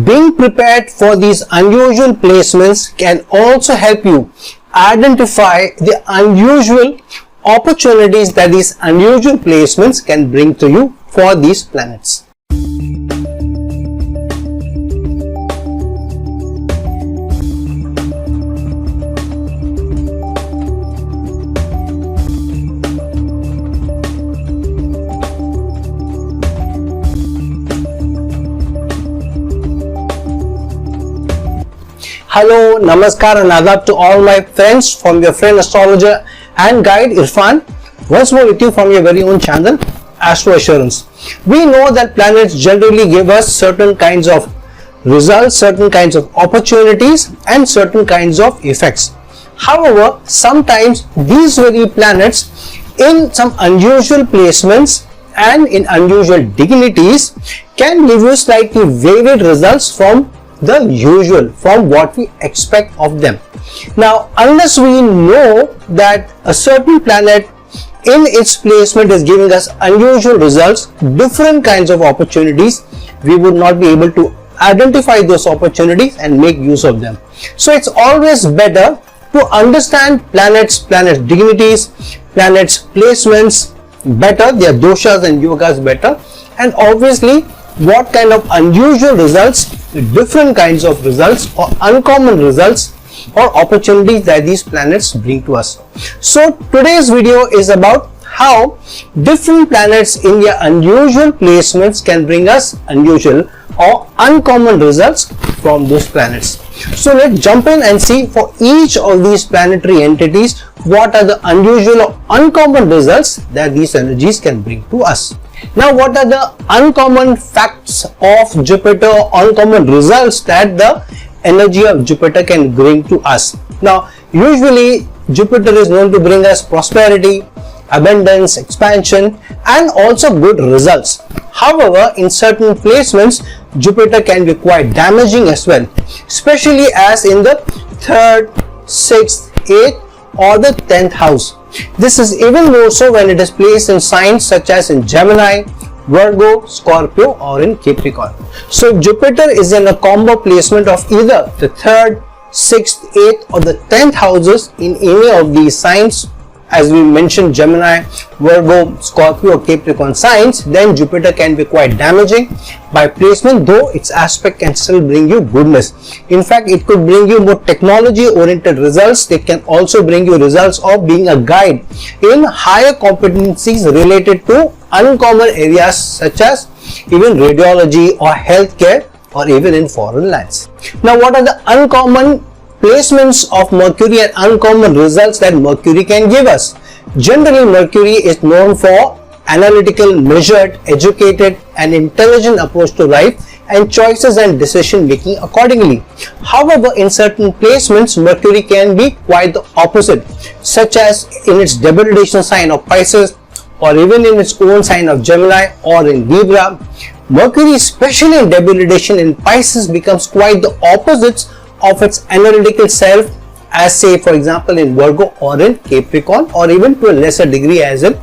Being prepared for these unusual placements can also help you identify the unusual opportunities that these unusual placements can bring to you for these planets. Hello, Namaskar and Adab to all my friends from your friend astrologer and guide Irfan. Once more with you from your very own channel, Astro Assurance. We know that planets generally give us certain kinds of results, certain kinds of opportunities and certain kinds of effects. However, sometimes these very planets in some unusual placements and in unusual dignities can give you slightly varied results from the usual, from what we expect of them. Now, unless we know that a certain planet in its placement is giving us unusual results, different kinds of opportunities, we would not be able to identify those opportunities and make use of them. So it's always better to understand planets dignities, planets placements better, their doshas and yogas better, and obviously what kind of unusual results, different kinds of results or uncommon results or opportunities that these planets bring to us. So today's video is about how different planets in their unusual placements can bring us unusual or uncommon results from those planets. So let's jump in and see for each of these planetary entities what are the unusual or uncommon results that these energies can bring to us. Now, what are the uncommon facts of Jupiter, uncommon results that the energy of Jupiter can bring to us? Now, usually Jupiter is known to bring us prosperity, abundance, expansion and also good results. However, in certain placements, Jupiter can be quite damaging as well, especially as in the 3rd, 6th, 8th or the 10th house. This is even more so when it is placed in signs such as in Gemini, Virgo, Scorpio or in Capricorn. So if Jupiter is in a combo placement of either the 3rd, 6th, 8th or the 10th houses in any of these signs, as we mentioned Gemini, Virgo, Scorpio or Capricorn signs, then Jupiter can be quite damaging by placement, though its aspect can still bring you goodness. In fact, it could bring you more technology oriented results. It can also bring you results of being a guide in higher competencies related to uncommon areas such as even radiology or healthcare or even in foreign lands. Now, what are the uncommon placements of Mercury and uncommon results that Mercury can give us? Generally, Mercury is known for analytical, measured, educated and intelligent approach to life and choices and decision making accordingly. However, in certain placements, Mercury can be quite the opposite, such as in its debilitation sign of Pisces or even in its own sign of Gemini or in Libra. Mercury, especially in debilitation in Pisces, becomes quite the opposites of its analytical self, as say for example in Virgo or in Capricorn or even to a lesser degree as in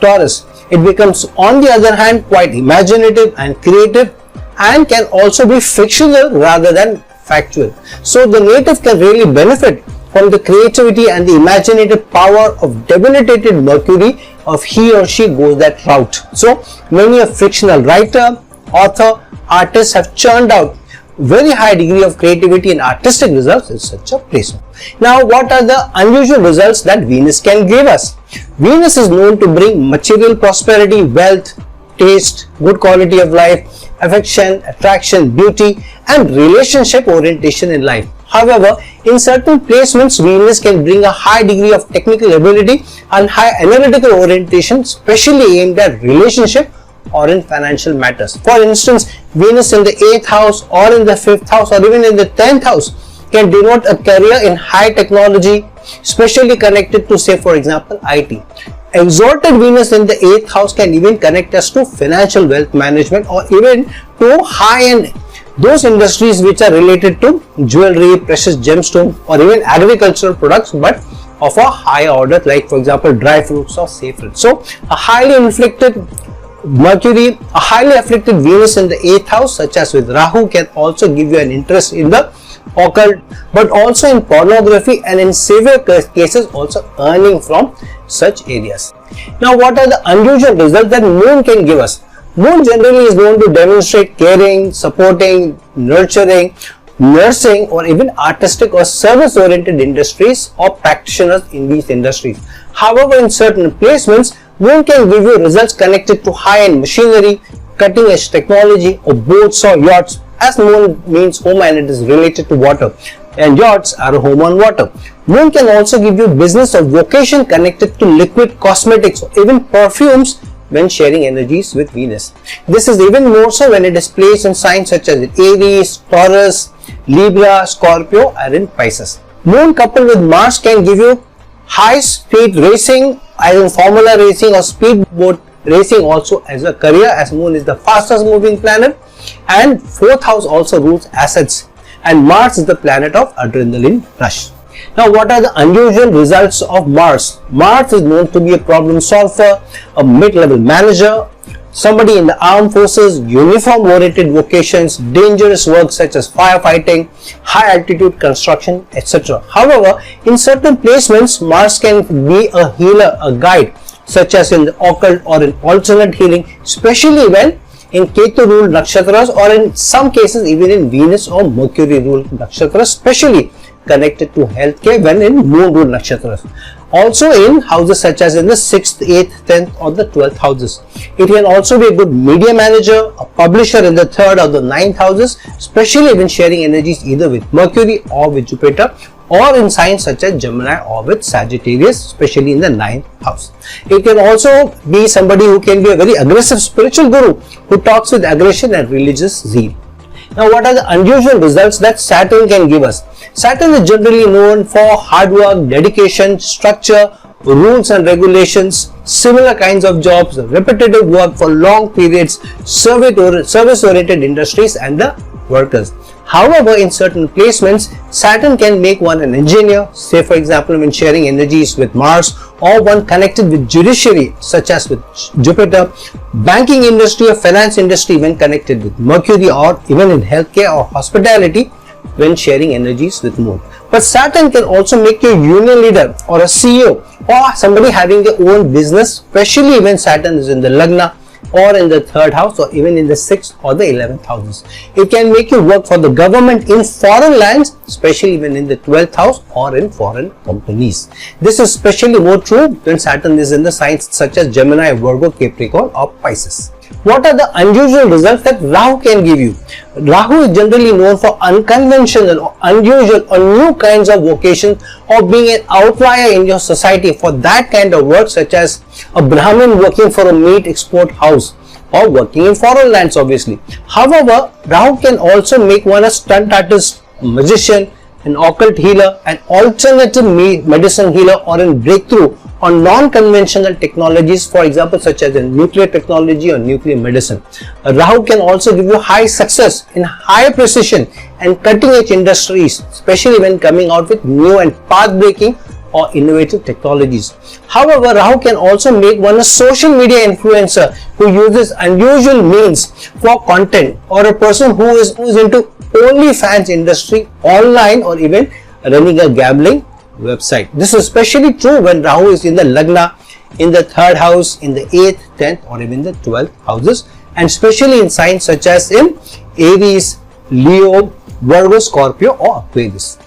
Taurus. It becomes on the other hand quite imaginative and creative and can also be fictional rather than factual. So the native can really benefit from the creativity and the imaginative power of debilitated Mercury if he or she goes that route. So many a fictional writer, author, artists have churned out very high degree of creativity and artistic results in such a placement. Now, what are the unusual results that Venus can give us? Venus is known to bring material prosperity, wealth, taste, good quality of life, affection, attraction, beauty and relationship orientation in life. However, in certain placements, Venus can bring a high degree of technical ability and high analytical orientation, especially aimed at relationship or in financial matters. For instance, Venus in the 8th house or in the 5th house or even in the 10th house can denote a career in high technology, especially connected to, say for example, IT. Exalted Venus in the 8th house can even connect us to financial wealth management or even to high-end, those industries which are related to jewelry, precious gemstone or even agricultural products, but of a higher order, like for example dry fruits or safe fruits. So a highly inflected Mercury, a highly afflicted Venus in the 8th house, such as with Rahu, can also give you an interest in the occult, but also in pornography, and in severe cases also earning from such areas. Now, what are the unusual results that Moon can give us? Moon generally is known to demonstrate caring, supporting, nurturing, nursing, or even artistic or service oriented industries or practitioners in these industries. However, in certain placements, Moon can give you results connected to high-end machinery, cutting-edge technology, or boats or yachts, as Moon means home and it is related to water, and yachts are a home on water. Moon can also give you business or vocation connected to liquid cosmetics or even perfumes when sharing energies with Venus. This is even more so when it is placed in signs such as Aries, Taurus, Libra, Scorpio, and in Pisces. Moon coupled with Mars can give you high speed racing, as in formula racing or speedboat racing also as a career, as Moon is the fastest moving planet, and 4th house also rules assets, and Mars is the planet of adrenaline rush. Now, what are the unusual results of Mars? Mars is known to be a problem solver, a mid-level manager, somebody in the armed forces, uniform oriented vocations, dangerous work such as firefighting, high altitude construction, etc. However, in certain placements, Mars can be a healer, a guide, such as in the occult or in alternate healing, especially when in Ketu ruled nakshatras, or in some cases even in Venus or Mercury ruled nakshatras, especially connected to healthcare when in Moon ruled nakshatras. Also in houses such as in the 6th, 8th, 10th or the 12th houses. It can also be a good media manager, a publisher in the 3rd or the 9th houses, especially when sharing energies either with Mercury or with Jupiter, or in signs such as Gemini or with Sagittarius, especially in the 9th house. It can also be somebody who can be a very aggressive spiritual guru who talks with aggression and religious zeal. Now, what are the unusual results that Saturn can give us? Saturn is generally known for hard work, dedication, structure, rules and regulations, similar kinds of jobs, repetitive work for long periods, service-oriented industries and the workers. However, in certain placements, Saturn can make one an engineer, say for example when sharing energies with Mars, or one connected with judiciary such as with Jupiter, banking industry or finance industry when connected with Mercury, or even in healthcare or hospitality when sharing energies with Moon. But Saturn can also make you a union leader or a CEO or somebody having their own business, especially when Saturn is in the Lagna or in the 3rd house or even in the 6th or the 11th houses. It can make you work for the government in foreign lands, especially when in the 12th house or in foreign companies. This is especially more true when Saturn is in the signs such as Gemini, Virgo, Capricorn or Pisces. What are the unusual results that Rahu can give you? Rahu is generally known for unconventional or unusual or new kinds of vocations, or being an outlier in your society for that kind of work, such as a Brahmin working for a meat export house or working in foreign lands obviously. However, Rahu can also make one a stunt artist, magician, an occult healer, an alternative medicine healer, or in breakthrough on non-conventional technologies, for example such as in nuclear technology or nuclear medicine. Rahu can also give you high success in high precision and cutting-edge industries, especially when coming out with new and path-breaking or innovative technologies. However, Rahu can also make one a social media influencer who uses unusual means for content, or a person who is into OnlyFans industry online, or even running a gambling website. This is especially true when Rahu is in the Lagna, in the 3rd house, in the 8th, 10th or even the 12th houses, and especially in signs such as in Aries, Leo, Virgo, Scorpio or Aquarius.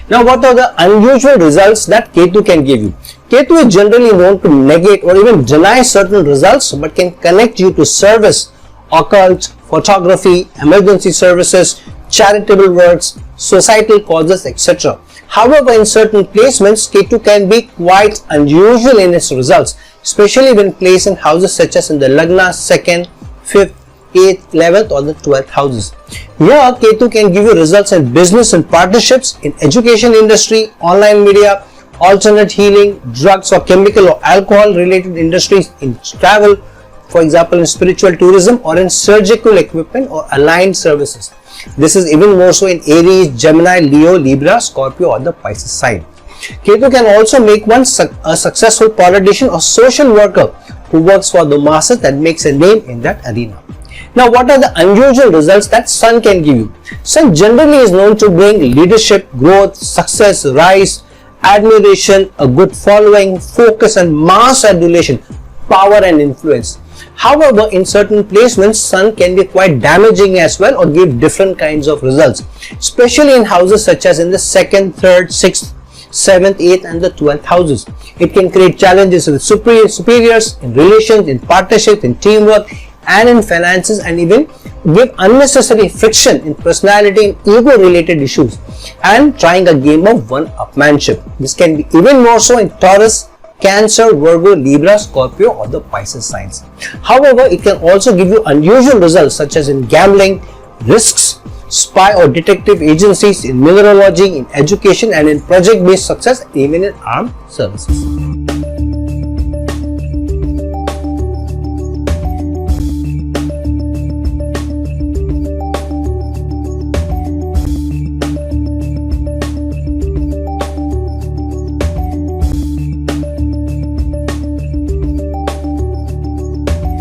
Now, what are the unusual results that Ketu can give you? Ketu is generally known to negate or even deny certain results, but can connect you to service, occult, photography, emergency services, charitable works, societal causes, etc. However, in certain placements, Ketu can be quite unusual in its results, especially when placed in houses such as in the Lagna, 2nd, 5th, 8th, 11th or the 12th houses. Here, Ketu can give you results in business and partnerships, in education industry, online media, alternate healing, drugs or chemical or alcohol related industries, in travel, for example in spiritual tourism, or in surgical equipment or aligned services. This is even more so in Aries, Gemini, Leo, Libra, Scorpio or the Pisces sign. Ketu can also make one a successful politician or social worker who works for the masses and makes a name in that arena. Now, what are the unusual results that Sun can give you? Sun generally is known to bring leadership, growth, success, rise, admiration, a good following, focus and mass adulation, power and influence. However, in certain placements, Sun can be quite damaging as well or give different kinds of results, especially in houses such as in the 2nd, 3rd, 6th, 7th, 8th and the 12th houses. It can create challenges with superiors, in relations, in partnerships, in teamwork and in finances, and even give unnecessary friction in personality and ego related issues, and trying a game of one-upmanship. This can be even more so in Taurus, Cancer, Virgo, Libra, Scorpio or the Pisces signs. However, it can also give you unusual results such as in gambling, risks, spy or detective agencies, in mineralogy, in education and in project-based success, even in armed services.